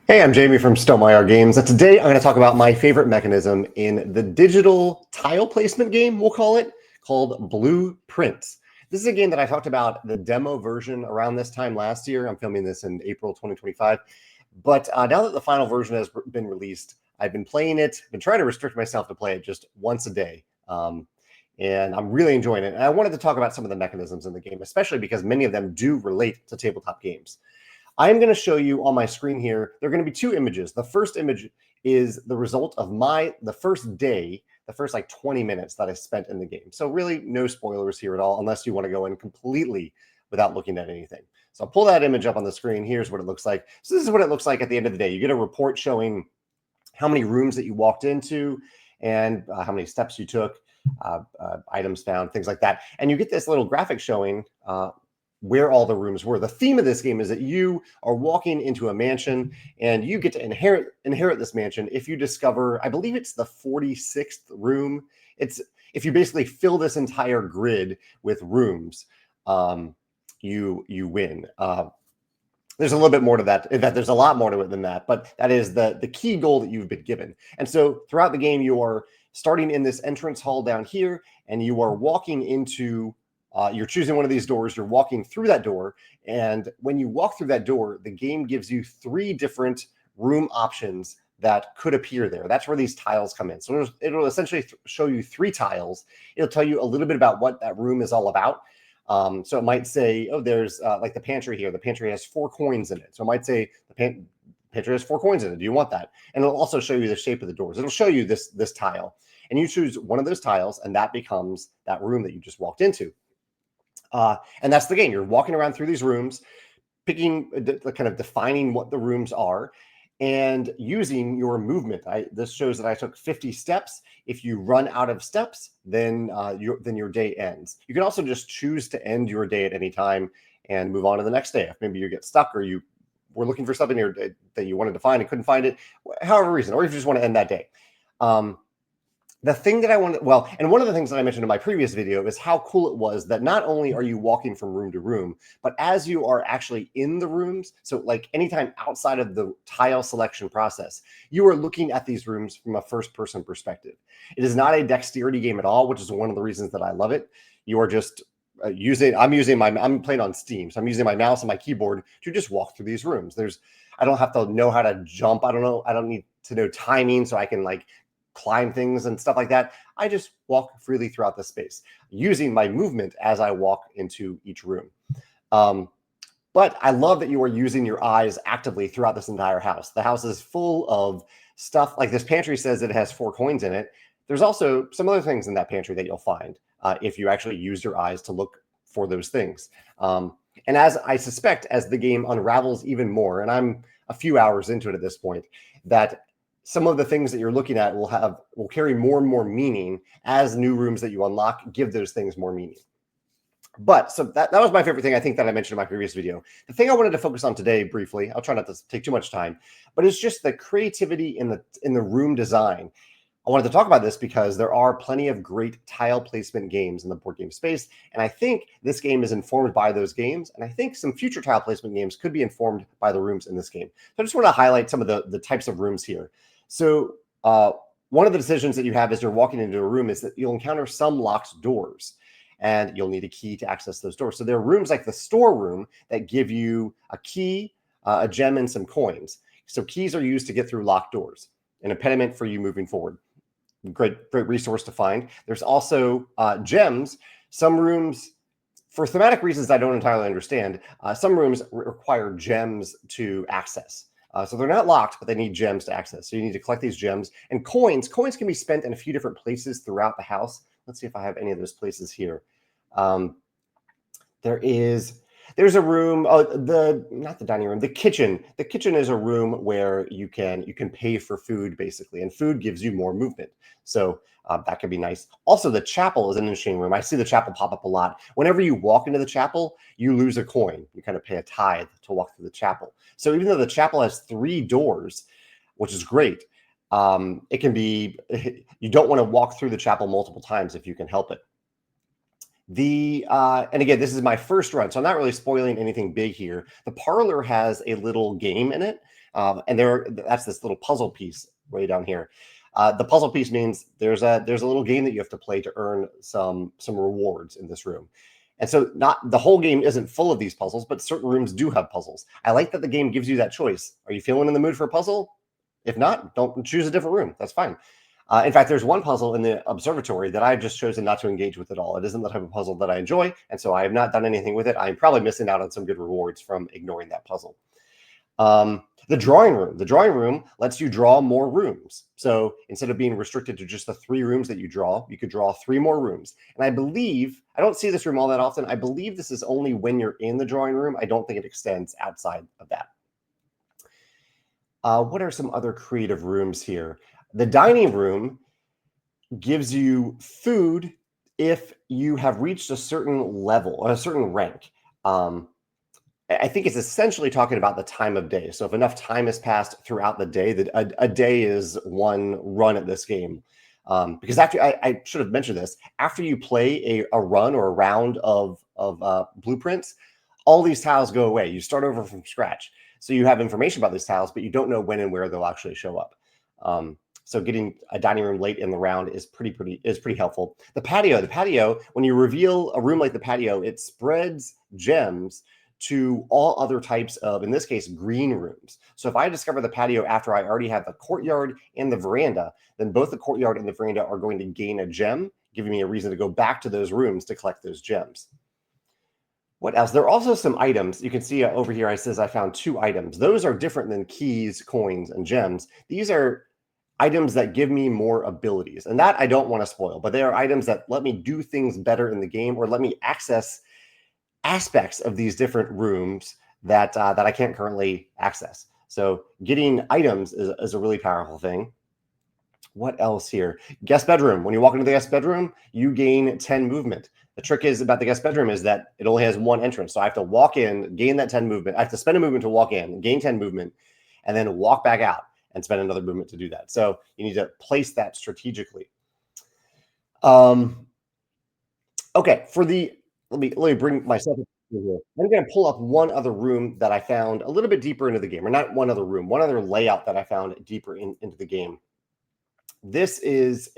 Hey, I'm Jamey from Stonemaier Games, and today I'm going to talk about my favorite mechanism in the digital tile placement game, we'll call it, called Blueprints. This is a game that I talked about the demo version around this time last year. I'm filming this in April 2025. But now that the final version has been released, I've been playing it, been trying to restrict myself to play it just once a day. And I'm really enjoying it. And I wanted to talk about some of the mechanisms in the game, especially because many of them do relate to tabletop games. I'm going to show you on my screen here. There are going to be two images. The first image is the result of the first day, the first like 20 minutes that I spent in the game. So really no spoilers here at all, unless you want to go in completely without looking at anything. So I'll pull that image up on the screen. Here's what it looks like. So this is what it looks like at the end of the day. You get a report showing how many rooms that you walked into and how many steps you took, items found, things like that. And you get this little graphic showing where all the rooms were. The theme of this game is that you are walking into a mansion and you get to inherit this mansion if you discover, I believe it's the 46th room. It's if you basically fill this entire grid with rooms, you win. There's a little bit more to that. In fact, there's a lot more to it than that, but that is the key goal that you've been given. And so throughout the game, you are starting in this entrance hall down here, and you are walking into you're choosing one of these doors, you're walking through that door, and when you walk through that door, the game gives you three different room options that could appear there. That's where these tiles come in. So it'll essentially show you three tiles. It'll tell you a little bit about what that room is all about. So it might say, oh, there's like the pantry here. The pantry has 4 coins in it. So it might say the pantry has 4 coins in it. Do you want that? And it'll also show you the shape of the doors. It'll show you this tile. And you choose one of those tiles, and that becomes that room that you just walked into. And that's the game. You're walking around through these rooms, picking, kind of defining what the rooms are, and using your movement. This shows that I took 50 steps. If you run out of steps, then your day ends. You can also just choose to end your day at any time and move on to the next day. If maybe you get stuck or you were looking for something that you wanted to find and couldn't find it, however reason, or if you just want to end that day. The thing that I wanted, and one of the things that I mentioned in my previous video is how cool it was that not only are you walking from room to room, but as you are actually in the rooms, so like anytime outside of the tile selection process, you are looking at these rooms from a first-person perspective. It is not a dexterity game at all, which is one of the reasons that I love it. You are just I'm playing on Steam, so I'm using my mouse and my keyboard to just walk through these rooms. I don't have to know how to jump. I don't need to know timing, so I can like climb things and stuff like that. I just walk freely throughout the space using my movement as I walk into each room. But I love that you are using your eyes actively throughout this entire house. The house is full of stuff. Like this pantry says that it has 4 coins in it. There's also some other things in that pantry that you'll find if you actually use your eyes to look for those things. And as I suspect, as the game unravels even more, and I'm a few hours into it at this point, that some of the things that you're looking at will carry more and more meaning as new rooms that you unlock give those things more meaning. But so that was my favorite thing, I think, that I mentioned in my previous video. The thing I wanted to focus on today briefly, I'll try not to take too much time, but it's just the creativity in the room design. I wanted to talk about this because there are plenty of great tile placement games in the board game space, and I think this game is informed by those games, and I think some future tile placement games could be informed by the rooms in this game. So I just want to highlight some of the types of rooms here. So one of the decisions that you have as you're walking into a room is that you'll encounter some locked doors, and you'll need a key to access those doors. So there are rooms like the storeroom that give you a key, a gem, and some coins. So keys are used to get through locked doors, an impediment for you moving forward. Great resource to find. There's also gems. Some rooms, for thematic reasons I don't entirely understand, some rooms require gems to access. So they're not locked, but they need gems to access. So you need to collect these gems. And coins can be spent in a few different places throughout the house. Let's see if I have any of those places here. There's a room, not the dining room, the kitchen. The kitchen is a room where you can pay for food, basically, and food gives you more movement. So that could be nice. Also, the chapel is an interesting room. I see the chapel pop up a lot. Whenever you walk into the chapel, you lose a coin. You kind of pay a tithe to walk through the chapel. So even though the chapel has 3 doors, which is great, it can be, you don't want to walk through the chapel multiple times if you can help it. And again, this is my first run, so I'm not really spoiling anything big here. The parlor has a little game in it. And that's this little puzzle piece way down here. The puzzle piece means there's a little game that you have to play to earn some rewards in this room. And so not the whole game isn't full of these puzzles, but certain rooms do have puzzles. I like that the game gives you that choice. Are you feeling in the mood for a puzzle? If not, don't choose a different room. That's fine. In fact, there's one puzzle in the observatory that I've just chosen not to engage with at all. It isn't the type of puzzle that I enjoy, and so I have not done anything with it. I'm probably missing out on some good rewards from ignoring that puzzle. The drawing room. The drawing room lets you draw more rooms. So instead of being restricted to just the 3 rooms that you draw, you could draw 3 more rooms. And I believe, I don't see this room all that often. I believe this is only when you're in the drawing room. I don't think it extends outside of that. What are some other creative rooms here? The dining room gives you food if you have reached a certain level or a certain rank. I think it's essentially talking about the time of day. So if enough time has passed throughout the day, that a day is one run at this game. Because after I should have mentioned this, after you play a run or a round of blueprints, all these tiles go away. You start over from scratch. So you have information about these tiles, but you don't know when and where they'll actually show up. So getting a dining room late in the round is pretty helpful. The patio, when you reveal a room like the patio, it spreads gems to all other types of, in this case, green rooms. So if I discover the patio after I already have the courtyard and the veranda, then both the courtyard and the veranda are going to gain a gem, giving me a reason to go back to those rooms to collect those gems. What else? There are also some items. You can see over here, I says I found 2 items. Those are different than keys, coins, and gems. These are items that give me more abilities. And that I don't want to spoil, but they are items that let me do things better in the game or let me access aspects of these different rooms that I can't currently access. So getting items is a really powerful thing. What else here? Guest bedroom. When you walk into the guest bedroom, you gain 10 movement. The trick is about the guest bedroom is that it only has one entrance. So I have to walk in, gain that 10 movement. I have to spend a movement to walk in, gain 10 movement, and then walk back out and spend another movement to do that. So you need to place that strategically. Okay, let me bring myself up here. I'm going to pull up one other room that I found a little bit deeper into the game, or not one other room, one other layout that I found deeper into the game. This is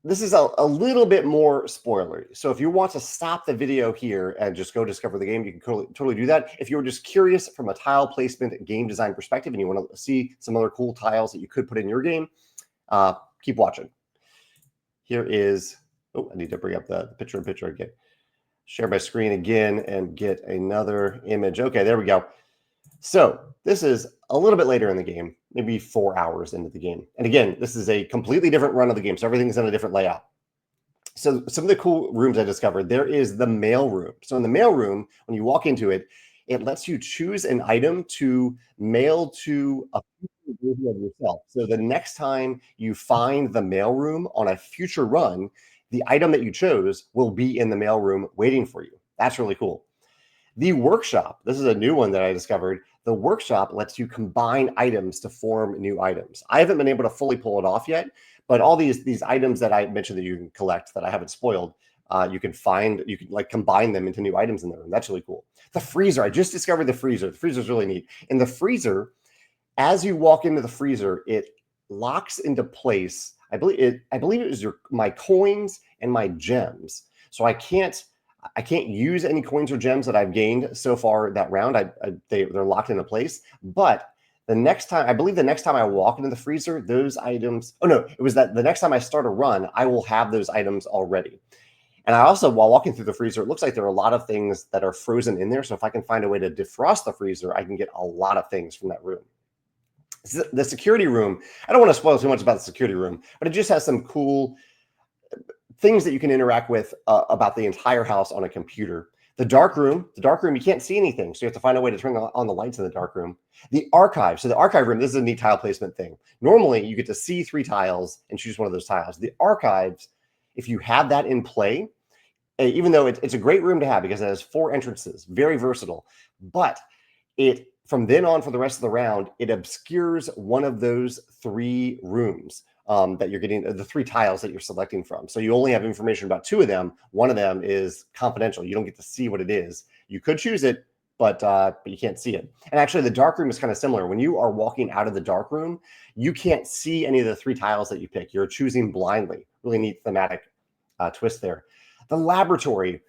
this is a little bit more spoilery. So if you want to stop the video here and just go discover the game, you can totally do that. If you're just curious from a tile placement game design perspective and you want to see some other cool tiles that you could put in your game, keep watching. Here is, I need to bring up the picture again. Share my screen again and get another image. Okay, there we go. So this is a little bit later in the game, maybe 4 hours into the game. And again, this is a completely different run of the game. So everything's in a different layout. So some of the cool rooms I discovered, there is the mail room. So in the mail room, when you walk into it, it lets you choose an item to mail to a future version of yourself. So the next time you find the mail room on a future run, the item that you chose will be in the mail room waiting for you. That's really cool. The workshop, this is a new one that I discovered. The workshop lets you combine items to form new items. I haven't been able to fully pull it off yet, but all these items that I mentioned that you can collect that I haven't spoiled, you can like combine them into new items in the room. That's really cool. The freezer, I just discovered the freezer. The freezer is really neat. In the freezer, as you walk into the freezer, it locks into place. I believe it was my coins and my gems. So I can't use any coins or gems that I've gained so far that round. They're locked into place. But the next time, I believe the next time I walk into the freezer, those items, oh no, it was that the next time I start a run, I will have those items already. And I also, while walking through the freezer, it looks like there are a lot of things that are frozen in there. So if I can find a way to defrost the freezer, I can get a lot of things from that room. The security room, I don't want to spoil too much about the security room, but it just has some cool things that you can interact with about the entire house on a computer. The dark room, you can't see anything. So you have to find a way to turn on the lights in the dark room. The archive. So the archive room, this is a neat tile placement thing. Normally you get to see 3 tiles and choose one of those tiles. The archives, if you have that in play, even though it's a great room to have because it has 4 entrances, very versatile, but from then on for the rest of the round, it obscures one of those 3 rooms that you're getting, the 3 tiles that you're selecting from. So you only have information about 2 of them. One of them is confidential. You don't get to see what it is. You could choose it, but you can't see it. And actually, the dark room is kind of similar. When you are walking out of the dark room, you can't see any of the 3 tiles that you pick. You're choosing blindly. Really neat thematic twist there. The laboratory.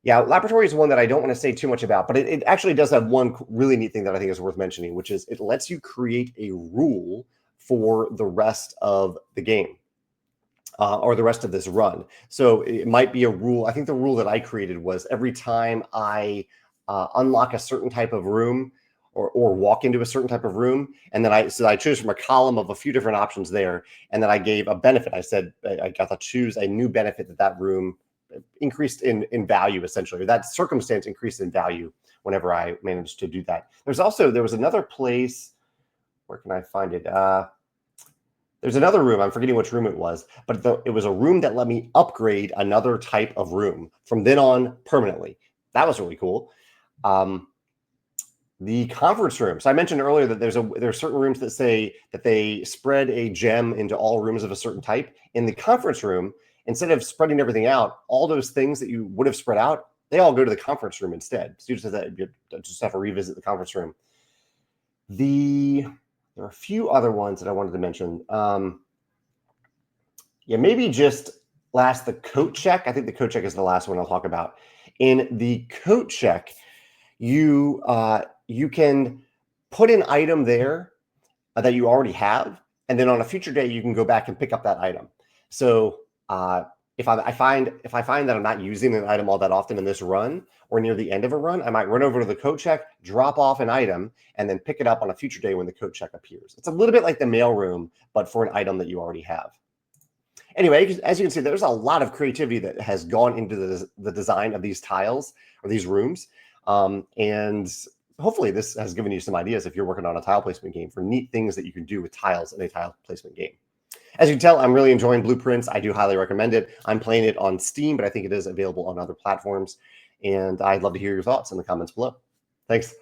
Yeah, laboratory is one that I don't want to say too much about, but it actually does have one really neat thing that I think is worth mentioning, which is it lets you create a rule for the rest of the game. Or the rest of this run. So it might be a rule. I think the rule that I created was every time I unlock a certain type of room or walk into a certain type of room, and then I chose from a column of a few different options there, and then I gave a benefit. I said I got to choose a new benefit that room increased in value, essentially, or that circumstance increased in value whenever I managed to do that. There was another place. Where can I find it? There's another room. I'm forgetting which room it was, but it was a room that let me upgrade another type of room from then on permanently. That was really cool. The conference room. So I mentioned earlier that there are certain rooms that say that they spread a gem into all rooms of a certain type. In the conference room, instead of spreading everything out, all those things that you would have spread out, they all go to the conference room instead. So you just have to revisit the conference room. There are a few other ones that I wanted to mention. Maybe just the coat check. I think the coat check is the last one I'll talk about. In the coat check, you can put an item there that you already have, and then on a future day you can go back and pick up that item. So if I find that I'm not using an item all that often in this run or near the end of a run, I might run over to the coat check, drop off an item, and then pick it up on a future day when the coat check appears. It's a little bit like the mailroom, but for an item that you already have. Anyway, as you can see, there's a lot of creativity that has gone into the design of these tiles or these rooms. And hopefully this has given you some ideas if you're working on a tile placement game for neat things that you can do with tiles in a tile placement game. As you can tell, I'm really enjoying Blueprints. I do highly recommend it. I'm playing it on Steam, but I think it is available on other platforms. And I'd love to hear your thoughts in the comments below. Thanks.